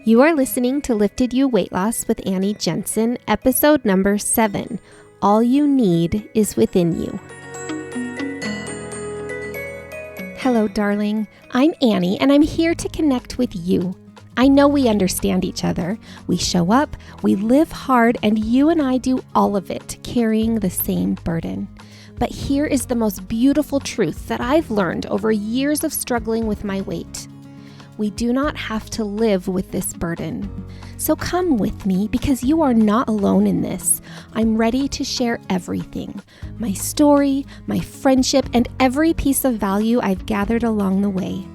You are listening to Lifted You Weight Loss with Annie Jensen, episode number 7. All you need is within you. Hello, darling. I'm Annie, and I'm here to connect with you. I know we understand each other. We show up, we live hard, and you and I do all of it, carrying the same burden. But here is the most beautiful truth that I've learned over years of struggling with my weight. We do not have to live with this burden. So come with me because you are not alone in this. I'm ready to share everything. My story, my friendship, and every piece of value I've gathered along the way.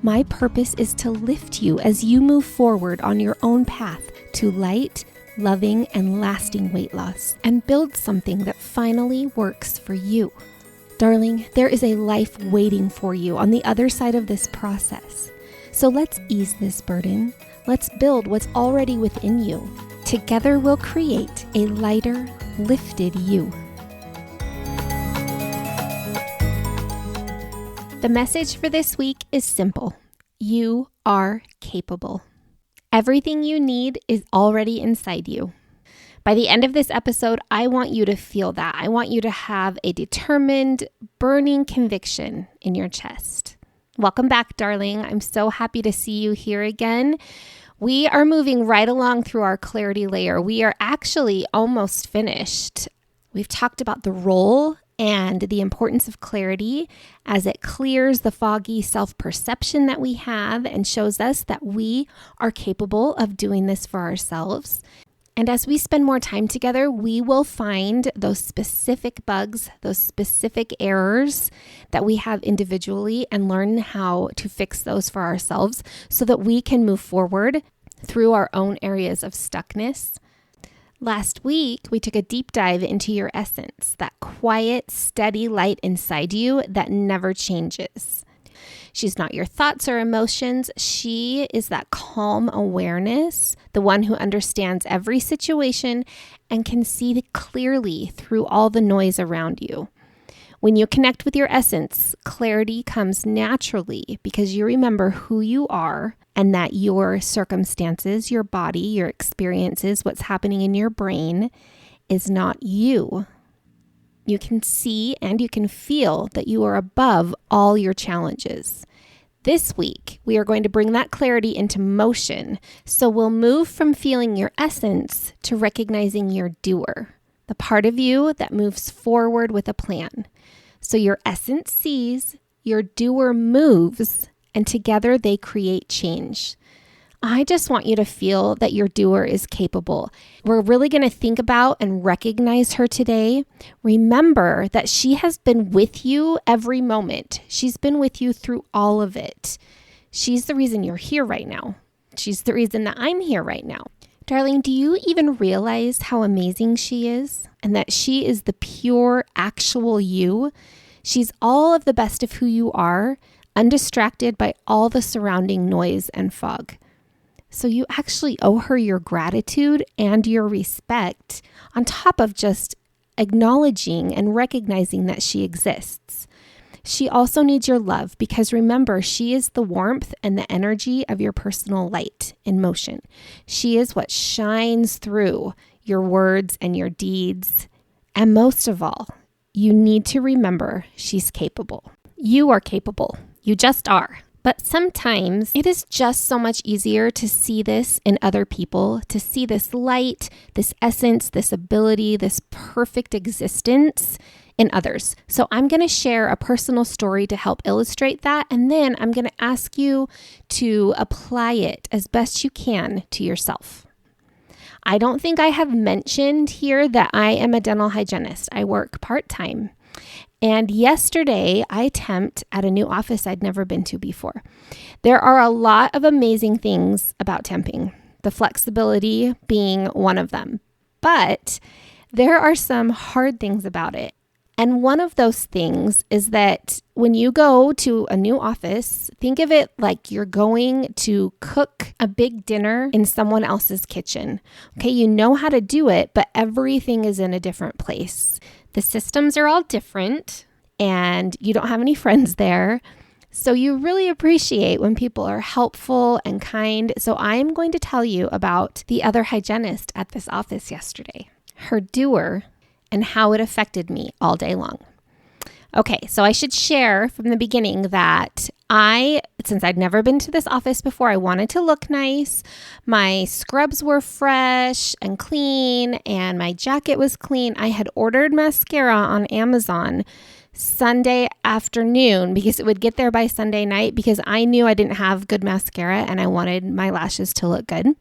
My purpose is to lift you as you move forward on your own path to light, loving, and lasting weight loss and build something that finally works for you. Darling, there is a life waiting for you on the other side of this process. So let's ease this burden. Let's build what's already within you. Together we'll create a lighter, lifted you. The message for this week is simple. You are capable. Everything you need is already inside you. By the end of this episode, I want you to feel that. I want you to have a determined, burning conviction in your chest. Welcome back, darling. I'm so happy to see you here again. We are moving right along through our clarity layer. We are actually almost finished. We've talked about the role and the importance of clarity as it clears the foggy self-perception that we have and shows us that we are capable of doing this for ourselves. And as we spend more time together, we will find those specific bugs, those specific errors that we have individually and learn how to fix those for ourselves so that we can move forward through our own areas of stuckness. Last week, we took a deep dive into your essence, that quiet, steady light inside you that never changes. She's not your thoughts or emotions. She is that calm awareness, the one who understands every situation and can see clearly through all the noise around you. When you connect with your essence, clarity comes naturally because you remember who you are and that your circumstances, your body, your experiences, what's happening in your brain is not you. You can see and you can feel that you are above all your challenges. This week, we are going to bring that clarity into motion. So we'll move from feeling your essence to recognizing your doer, the part of you that moves forward with a plan. So your essence sees, your doer moves, and together they create change. I just want you to feel that your doer is capable. We're really going to think about and recognize her today. Remember that she has been with you every moment. She's been with you through all of it. She's the reason you're here right now. She's the reason that I'm here right now. Darling, do you even realize how amazing she is? And that she is the pure, actual you? She's all of the best of who you are, undistracted by all the surrounding noise and fog. So you actually owe her your gratitude and your respect on top of just acknowledging and recognizing that she exists. She also needs your love because remember, she is the warmth and the energy of your personal light in motion. She is what shines through your words and your deeds. And most of all, you need to remember she's capable. You are capable. You just are. But sometimes it is just so much easier to see this in other people, to see this light, this essence, this ability, this perfect existence in others. So I'm going to share a personal story to help illustrate that. And then I'm going to ask you to apply it as best you can to yourself. I don't think I have mentioned here that I am a dental hygienist. I work part-time. And yesterday, I temped at a new office I'd never been to before. There are a lot of amazing things about temping, the flexibility being one of them. But there are some hard things about it. And one of those things is that when you go to a new office, think of it like you're going to cook a big dinner in someone else's kitchen. Okay, you know how to do it, but everything is in a different place. The systems are all different and you don't have any friends there. So you really appreciate when people are helpful and kind. So I'm going to tell you about the other hygienist at this office yesterday, her doer, and how it affected me all day long. Okay, so I should share from the beginning that since I'd never been to this office before, I wanted to look nice. My scrubs were fresh and clean, and my jacket was clean. I had ordered mascara on Amazon Sunday afternoon because it would get there by Sunday night because I knew I didn't have good mascara and I wanted my lashes to look good.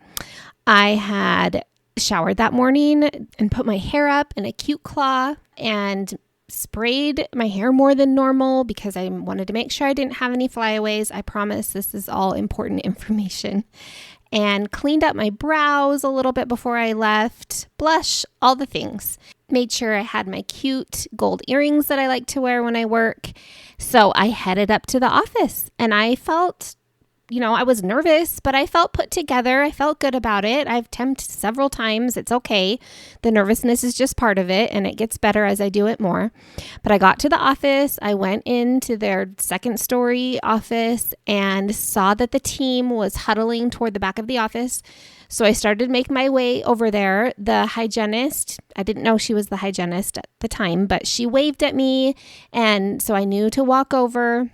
I had showered that morning and put my hair up in a cute claw and sprayed my hair more than normal because I wanted to make sure I didn't have any flyaways. I promise this is all important information. And cleaned up my brows a little bit before I left, blush, all the things. Made sure I had my cute gold earrings that I like to wear when I work. So I headed up to the office and I felt, I was nervous, but I felt put together. I felt good about it. I've temped several times. It's okay. The nervousness is just part of it and it gets better as I do it more. But I got to the office. I went into their second story office and saw that the team was huddling toward the back of the office. So I started to make my way over there. The hygienist, I didn't know she was the hygienist at the time, but she waved at me. And so I knew to walk over.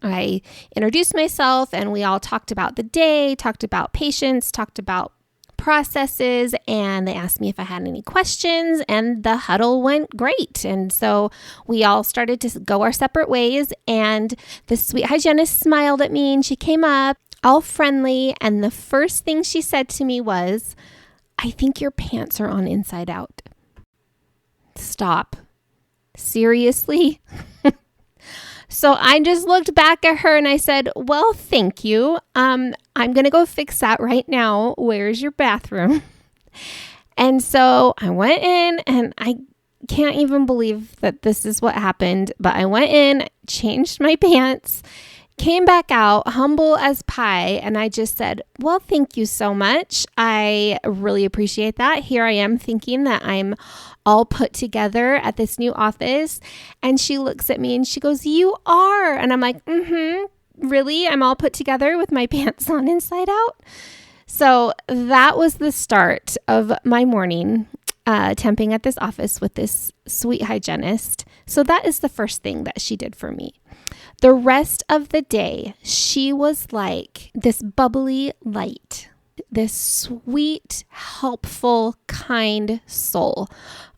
I introduced myself and we all talked about the day, talked about patients, talked about processes, and they asked me if I had any questions, and the huddle went great. And so we all started to go our separate ways, and the sweet hygienist smiled at me and she came up all friendly, and the first thing she said to me was, "I think your pants are on inside out." Stop. Seriously? So I just looked back at her and I said, "Well, thank you. I'm going to go fix that right now. Where's your bathroom?" And so I went in, and I can't even believe that this is what happened, but I went in, changed my pants, came back out humble as pie, and I just said, "Well, thank you so much. I really appreciate that. Here I am thinking that I'm all put together at this new office." And she looks at me and she goes, "You are." And I'm like, really? I'm all put together with my pants on inside out? So that was the start of my morning temping at this office with this sweet hygienist. So that is the first thing that she did for me. The rest of the day, she was like this bubbly light, this sweet, helpful, kind soul.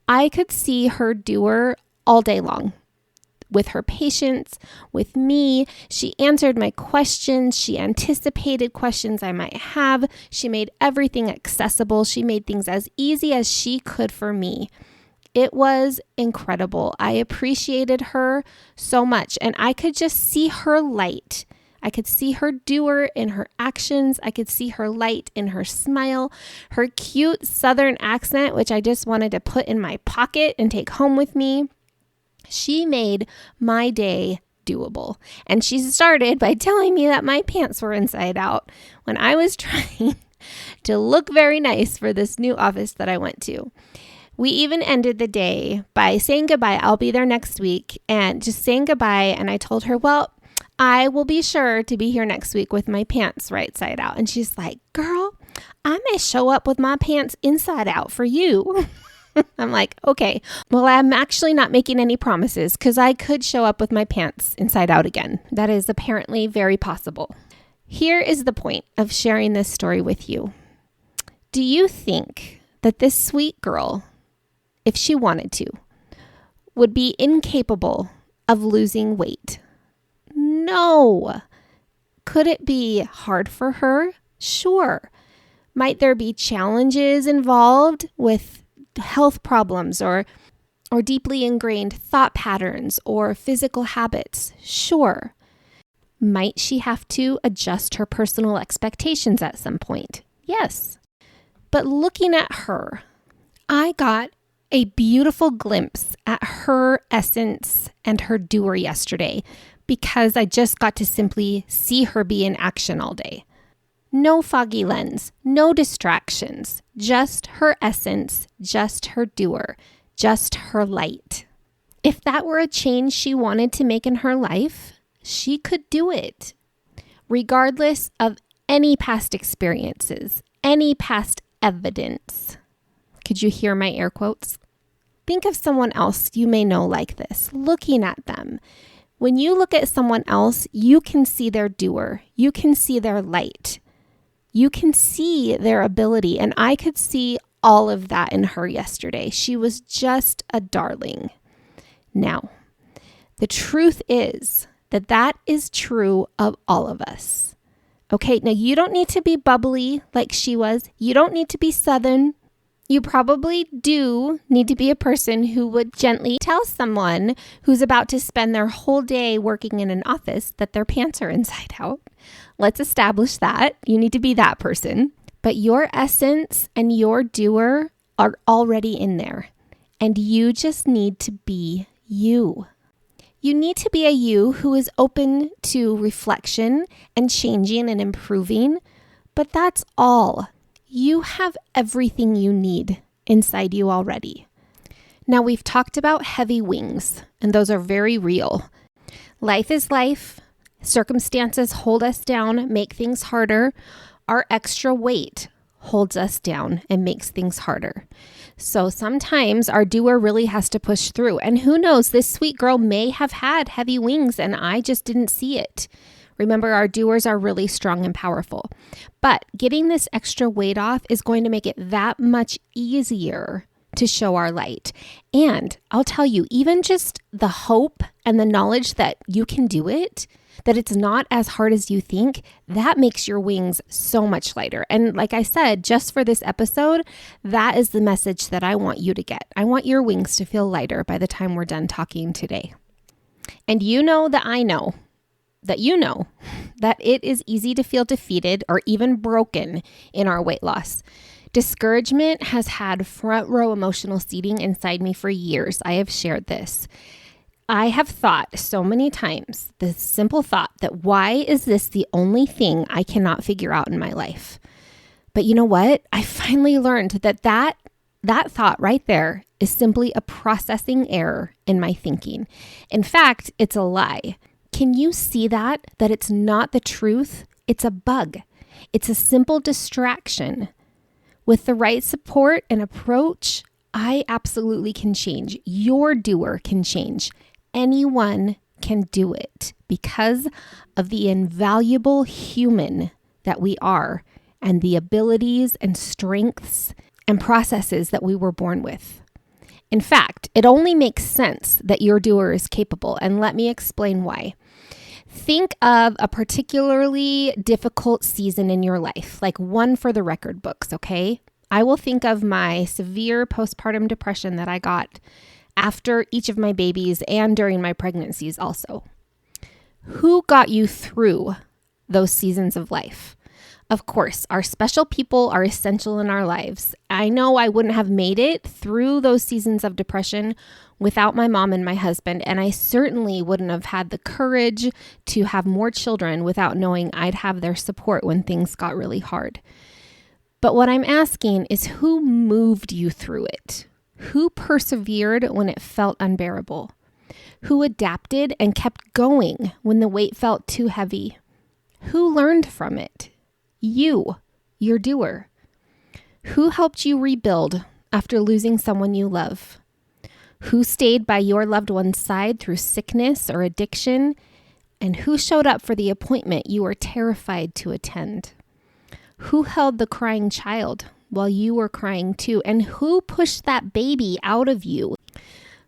I could see her doer all day long with her patients, with me. She answered my questions. She anticipated questions I might have. She made everything accessible. She made things as easy as she could for me. It was incredible. I appreciated her so much, and I could just see her light. I could see her doer in her actions. I could see her light in her smile, her cute Southern accent, which I just wanted to put in my pocket and take home with me. She made my day doable. And she started by telling me that my pants were inside out when I was trying to look very nice for this new office that I went to. We even ended the day by saying goodbye. I'll be there next week, and just saying goodbye. And I told her, "Well, I will be sure to be here next week with my pants right side out." And she's like, "Girl, I may show up with my pants inside out for you." I'm like, "Okay, well, I'm actually not making any promises because I could show up with my pants inside out again." That is apparently very possible. Here is the point of sharing this story with you. Do you think that this sweet girl, if she wanted to, would be incapable of losing weight? No. Could it be hard for her? Sure. Might there be challenges involved with health problems or deeply ingrained thought patterns or physical habits? Sure. Might she have to adjust her personal expectations at some point? Yes. But looking at her, I got a beautiful glimpse at her essence and her doer yesterday because I just got to simply see her be in action all day. No foggy lens, no distractions, just her essence, just her doer, just her light. If that were a change she wanted to make in her life, she could do it, regardless of any past experiences, any past evidence. Could you hear my air quotes? Think of someone else you may know like this, looking at them. When you look at someone else, you can see their doer. You can see their light. You can see their ability. And I could see all of that in her yesterday. She was just a darling. Now, the truth is that that is true of all of us. Okay, now you don't need to be bubbly like she was. You don't need to be Southern. You probably do need to be a person who would gently tell someone who's about to spend their whole day working in an office that their pants are inside out. Let's establish that. You need to be that person. But your essence and your doer are already in there. And you just need to be you. You need to be a you who is open to reflection and changing and improving. But that's all. You have everything you need inside you already. Now, we've talked about heavy wings, and those are very real. Life is life. Circumstances hold us down, make things harder. Our extra weight holds us down and makes things harder. So sometimes our doer really has to push through. And who knows, this sweet girl may have had heavy wings and I just didn't see it. Remember, our doers are really strong and powerful. But getting this extra weight off is going to make it that much easier to show our light. And I'll tell you, even just the hope and the knowledge that you can do it, that it's not as hard as you think, that makes your wings so much lighter. And like I said, just for this episode, that is the message that I want you to get. I want your wings to feel lighter by the time we're done talking today. And you know that I know that you know that it is easy to feel defeated or even broken in our weight loss. Discouragement has had front row emotional seating inside me for years. I have shared this. I have thought so many times, the simple thought that why is this the only thing I cannot figure out in my life? But you know what? I finally learned that thought right there is simply a processing error in my thinking. In fact, it's a lie. Can you see that it's not the truth? It's a bug. It's a simple distraction. With the right support and approach, I absolutely can change. Your doer can change. Anyone can do it because of the invaluable human that we are and the abilities and strengths and processes that we were born with. In fact, it only makes sense that your doer is capable, and let me explain why. Think of a particularly difficult season in your life, like one for the record books, okay? I will think of my severe postpartum depression that I got after each of my babies and during my pregnancies also. Who got you through those seasons of life? Of course, our special people are essential in our lives. I know I wouldn't have made it through those seasons of depression without my mom and my husband, and I certainly wouldn't have had the courage to have more children without knowing I'd have their support when things got really hard. But what I'm asking is, who moved you through it? Who persevered when it felt unbearable? Who adapted and kept going when the weight felt too heavy? Who learned from it? You, your doer. Who helped you rebuild after losing someone you love? Who stayed by your loved one's side through sickness or addiction? And who showed up for the appointment you were terrified to attend? Who held the crying child while you were crying too? And who pushed that baby out of you?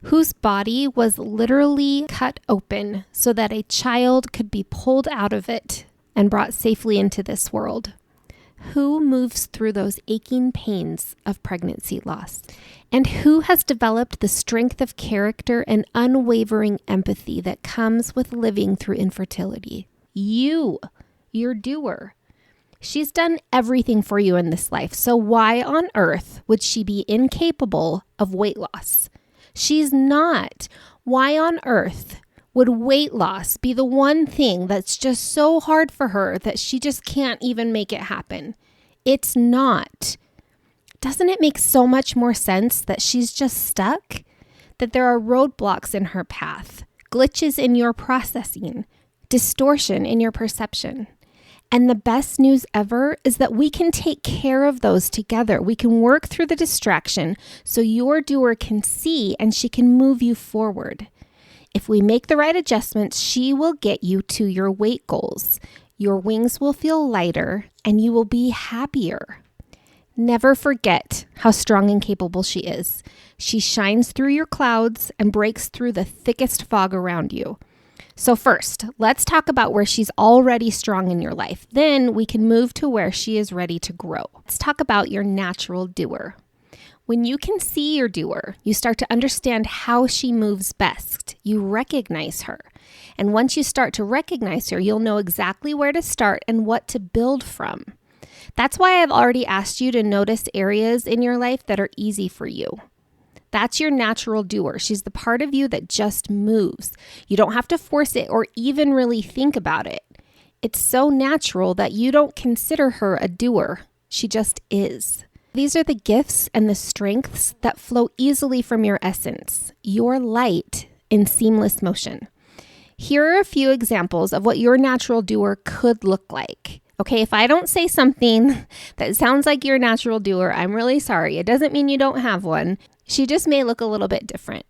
Whose body was literally cut open so that a child could be pulled out of it and brought safely into this world? Who moves through those aching pains of pregnancy loss? And who has developed the strength of character and unwavering empathy that comes with living through infertility? You, your doer. She's done everything for you in this life, so why on earth would she be incapable of weight loss? She's not. Why on earth would weight loss be the one thing that's just so hard for her that she just can't even make it happen? It's not. Doesn't it make so much more sense that she's just stuck? That there are roadblocks in her path, glitches in your processing, distortion in your perception. And the best news ever is that we can take care of those together. We can work through the distraction so your doer can see and she can move you forward. If we make the right adjustments, she will get you to your weight goals. Your wings will feel lighter and you will be happier. Never forget how strong and capable she is. She shines through your clouds and breaks through the thickest fog around you. So first, let's talk about where she's already strong in your life. Then we can move to where she is ready to grow. Let's talk about your natural doer. When you can see your doer, you start to understand how she moves best. You recognize her. And once you start to recognize her, you'll know exactly where to start and what to build from. That's why I've already asked you to notice areas in your life that are easy for you. That's your natural doer. She's the part of you that just moves. You don't have to force it or even really think about it. It's so natural that you don't consider her a doer. She just is. These are the gifts and the strengths that flow easily from your essence, your light in seamless motion. Here are a few examples of what your natural doer could look like. Okay, if I don't say something that sounds like your natural doer, I'm really sorry. It doesn't mean you don't have one. She just may look a little bit different.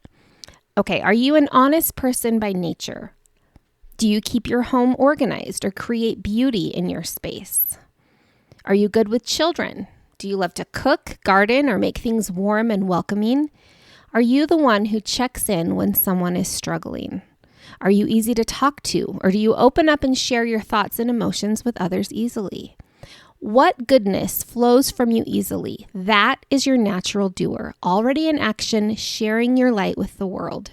Okay, are you an honest person by nature? Do you keep your home organized or create beauty in your space? Are you good with children? Do you love to cook, garden, or make things warm and welcoming? Are you the one who checks in when someone is struggling? Are you easy to talk to, or do you open up and share your thoughts and emotions with others easily? What goodness flows from you easily? That is your natural doer, already in action, sharing your light with the world.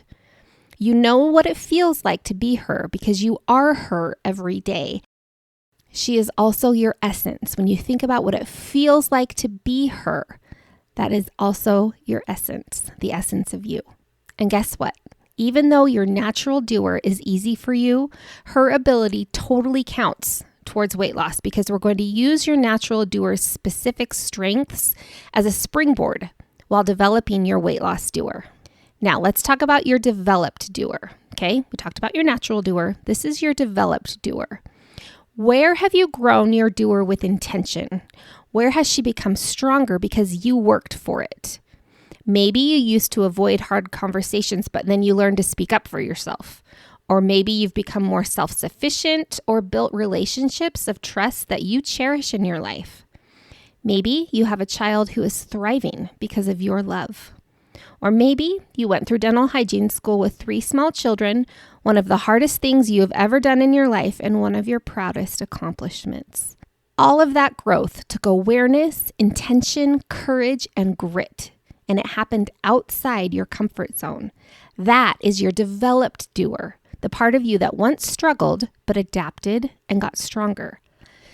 You know what it feels like to be her because you are her every day. She is also your essence. When you think about what it feels like to be her, that is also your essence, the essence of you. And guess what? Even though your natural doer is easy for you, her ability totally counts towards weight loss because we're going to use your natural doer's specific strengths as a springboard while developing your weight loss doer. Now, let's talk about your developed doer. Okay, we talked about your natural doer. This is your developed doer. Where have you grown your doer with intention? Where has she become stronger because you worked for it? Maybe you used to avoid hard conversations, but then you learned to speak up for yourself. Or maybe you've become more self-sufficient or built relationships of trust that you cherish in your life. Maybe you have a child who is thriving because of your love. Or maybe you went through dental hygiene school with 3 small children, one of the hardest things you have ever done in your life and one of your proudest accomplishments. All of that growth took awareness, intention, courage, and grit. And it happened outside your comfort zone. That is your developed doer, the part of you that once struggled but adapted and got stronger.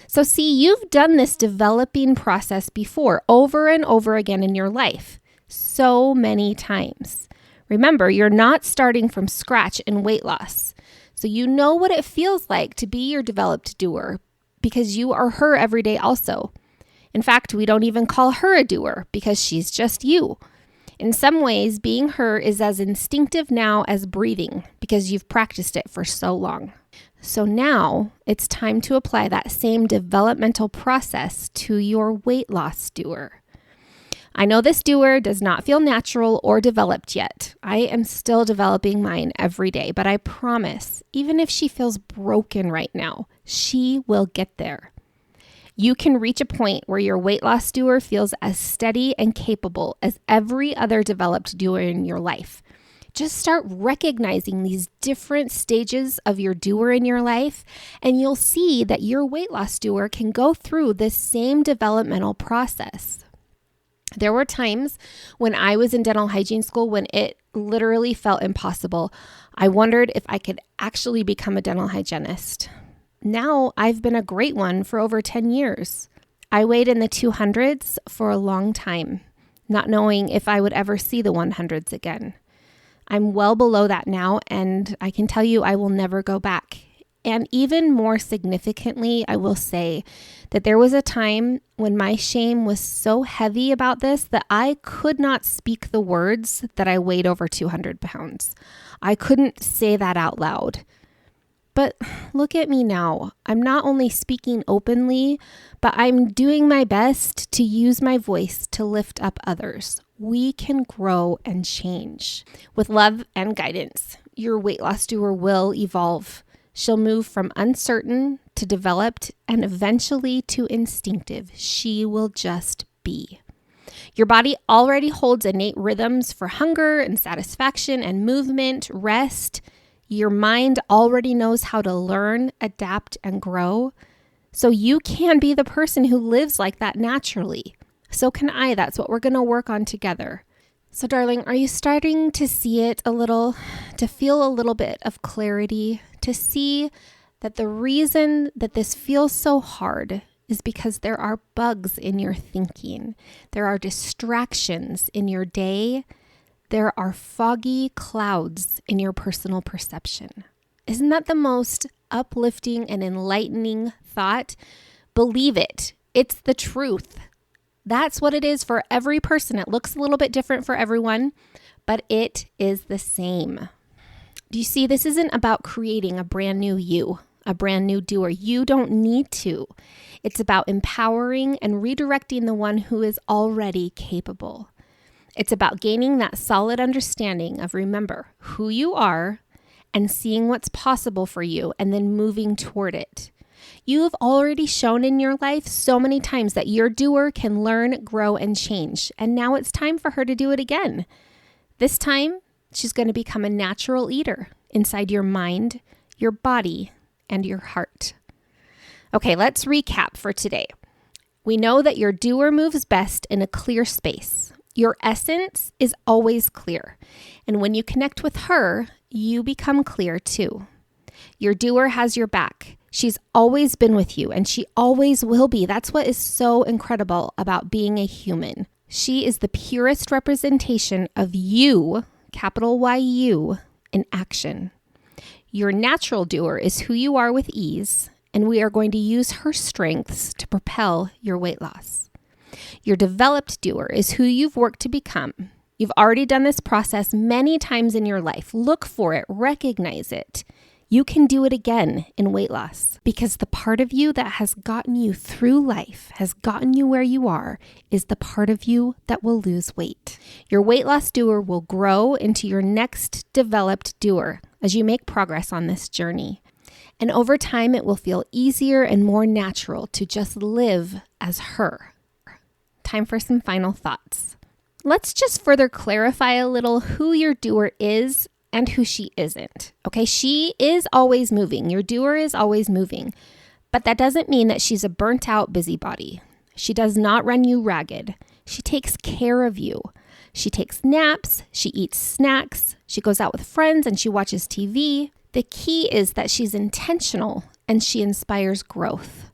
So see, you've done this developing process before, over and over again in your life, so many times. Remember, you're not starting from scratch in weight loss. So you know what it feels like to be your developed doer because you are her every day also. In fact, we don't even call her a doer because she's just you. In some ways, being her is as instinctive now as breathing because you've practiced it for so long. So now it's time to apply that same developmental process to your weight loss doer. I know this doer does not feel natural or developed yet. I am still developing mine every day, but I promise, even if she feels broken right now, she will get there. You can reach a point where your weight loss doer feels as steady and capable as every other developed doer in your life. Just start recognizing these different stages of your doer in your life, and you'll see that your weight loss doer can go through this same developmental process. There were times when I was in dental hygiene school when it literally felt impossible. I wondered if I could actually become a dental hygienist. Now I've been a great one for over 10 years. I weighed in the 200s for a long time, not knowing if I would ever see the 100s again. I'm well below that now, and I can tell you I will never go back. And even more significantly, I will say that there was a time when my shame was so heavy about this that I could not speak the words that I weighed over 200 pounds. I couldn't say that out loud. But look at me now. I'm not only speaking openly, but I'm doing my best to use my voice to lift up others. We can grow and change. With love and guidance, your weight loss doer will evolve. She'll move from uncertain to developed and eventually to instinctive. She will just be. Your body already holds innate rhythms for hunger and satisfaction and movement, rest. Your mind already knows how to learn, adapt, and grow. So you can be the person who lives like that naturally. So can I. That's what we're going to work on together. So darling, are you starting to see it a little, to feel a little bit of clarity, to see that the reason that this feels so hard is because there are bugs in your thinking. There are distractions in your day. There are foggy clouds in your personal perception. Isn't that the most uplifting and enlightening thought? Believe it. It's the truth. That's what it is for every person. It looks a little bit different for everyone, but it is the same. Do you see? This isn't about creating a brand new you, a brand new doer. You don't need to. It's about empowering and redirecting the one who is already capable. It's about gaining that solid understanding of, remember, who you are and seeing what's possible for you and then moving toward it. You have already shown in your life so many times that your doer can learn, grow, and change. And now it's time for her to do it again. This time, she's going to become a natural eater inside your mind, your body, and your heart. Okay, let's recap for today. We know that your doer moves best in a clear space. Your essence is always clear. And when you connect with her, you become clear too. Your doer has your back. She's always been with you and she always will be. That's what is so incredible about being a human. She is the purest representation of you, capital Y-U, in action. Your natural doer is who you are with ease, and we are going to use her strengths to propel your weight loss. Your developed doer is who you've worked to become. You've already done this process many times in your life. Look for it, recognize it. You can do it again in weight loss because the part of you that has gotten you through life, has gotten you where you are, is the part of you that will lose weight. Your weight loss doer will grow into your next developed doer as you make progress on this journey. And over time, it will feel easier and more natural to just live as her. Time for some final thoughts. Let's just further clarify a little who your doer is and who she isn't. Okay, she is always moving. Your doer is always moving. But that doesn't mean that she's a burnt out busybody. She does not run you ragged. She takes care of you. She takes naps. She eats snacks. She goes out with friends and she watches TV. The key is that she's intentional and she inspires growth.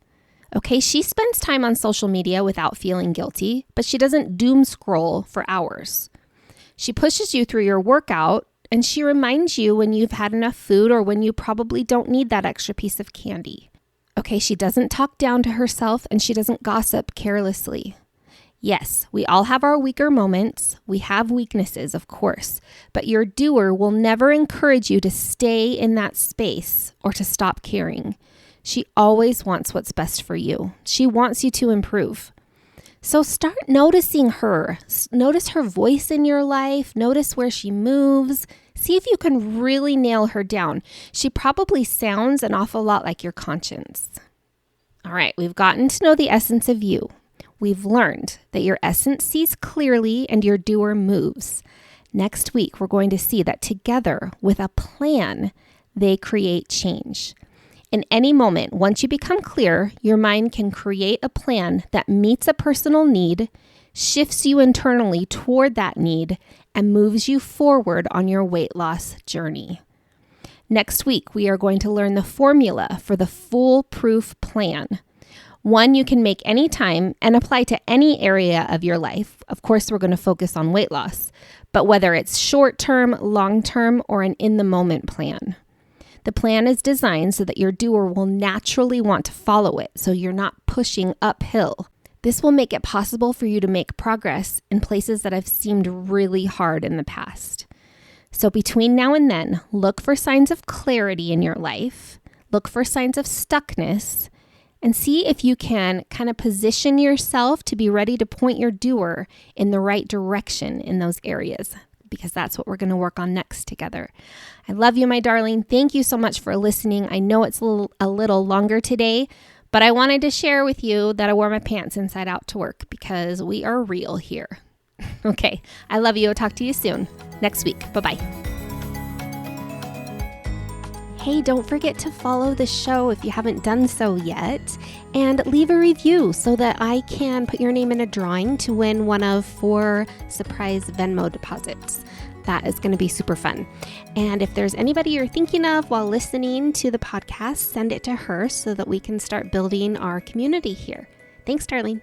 Okay, she spends time on social media without feeling guilty, but she doesn't doom scroll for hours. She pushes you through your workout and she reminds you when you've had enough food or when you probably don't need that extra piece of candy. Okay, she doesn't talk down to herself and she doesn't gossip carelessly. Yes, we all have our weaker moments. We have weaknesses, of course, but your doer will never encourage you to stay in that space or to stop caring. She always wants what's best for you. She wants you to improve. So start noticing her. Notice her voice in your life. Notice where she moves. See if you can really nail her down. She probably sounds an awful lot like your conscience. All right, we've gotten to know the essence of you. We've learned that your essence sees clearly and your doer moves. Next week, we're going to see that together with a plan, they create change. In any moment, once you become clear, your mind can create a plan that meets a personal need, shifts you internally toward that need, and moves you forward on your weight loss journey. Next week, we are going to learn the formula for the foolproof plan. One you can make anytime and apply to any area of your life. Of course, we're going to focus on weight loss, but whether it's short-term, long-term, or an in-the-moment plan. The plan is designed so that your doer will naturally want to follow it, so you're not pushing uphill. This will make it possible for you to make progress in places that have seemed really hard in the past. So between now and then, look for signs of clarity in your life. look for signs of stuckness, and see if you can kind of position yourself to be ready to point your doer in the right direction in those areas, because that's what we're going to work on next together. I love you, my darling. Thank you so much for listening. I know it's a little longer today, but I wanted to share with you that I wore my pants inside out to work because we are real here. Okay, I love you. I'll talk to you soon next week. Bye-bye. Hey, don't forget to follow the show if you haven't done so yet, and leave a review so that I can put your name in a drawing to win one of 4 surprise Venmo deposits. That is going to be super fun. And if there's anybody you're thinking of while listening to the podcast, send it to her so that we can start building our community here. Thanks, darling.